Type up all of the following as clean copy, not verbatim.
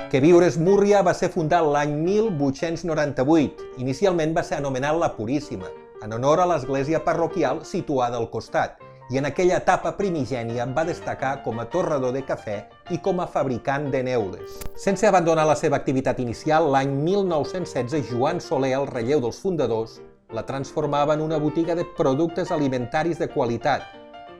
Que Viure és Múrria va ser fundat l'any 1898. Inicialment va ser anomenat La Puríssima, en honor a l'església parroquial situada al costat, i en aquella etapa primigènia va destacar com a torrador de cafè i com a fabricant de neules. Sense abandonar la seva activitat inicial, l'any 1916 Joan Soler, el relleu dels fundadors, la transformava en una botiga de productes alimentaris de qualitat.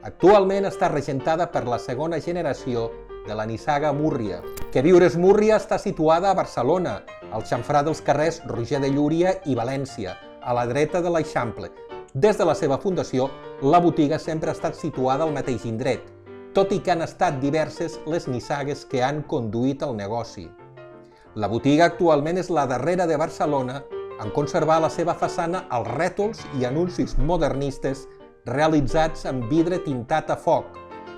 Actualment està regentada per la segona generació de la nissaga Múrria. Que Viure és Múrria està situada a Barcelona, al xamfrà dels carrers Roger de Llúria i València, a la dreta de l'Eixample. Des de la seva fundació, la botiga sempre ha estat situada al mateix indret, tot i que han estat diverses les nissagues que han conduït el negoci. La botiga actualment és la darrera de Barcelona en conservar a la seva façana els rètols i anuncis modernistes realitzats amb vidre tintat a foc.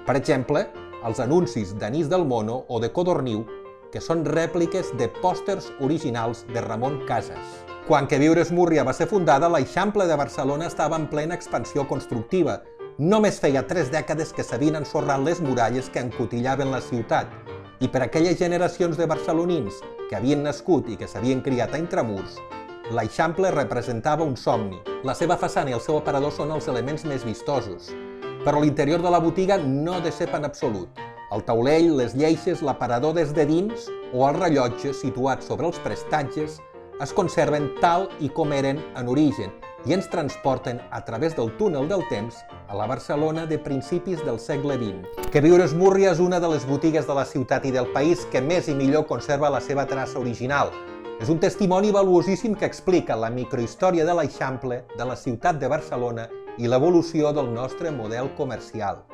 Per exemple, els anuncis d'Anís del Mono o de Codorniu, que són rèpliques de pòsters originals de Ramon Casas. Quan Que Viure és Múrria va ser fundada, l'Eixample de Barcelona estava en plena expansió constructiva. Només feia 3 dècades que s'havien ensorrat les muralles que encotillaven la ciutat, i per aquelles generacions de barcelonins que havien nascut i que s'havien criat a intramurs, l'Eixample representava un somni. La seva façana i el seu aparador són els elements més vistosos, però l'interior de la botiga no decep en absolut. El taulell, les lleixes, l'aparador des de dins o el rellotge situat sobre els prestatges es conserven tal i com eren en origen i ens transporten a través del túnel del temps a la Barcelona de principis del segle XX. Que Viure és Múrria és una de les botigues de la ciutat i del país que més i millor conserva la seva traça original. És un testimoni valuosíssim que explica la microhistòria de l'Eixample, de la ciutat de Barcelona i l'evolució del nostre model comercial.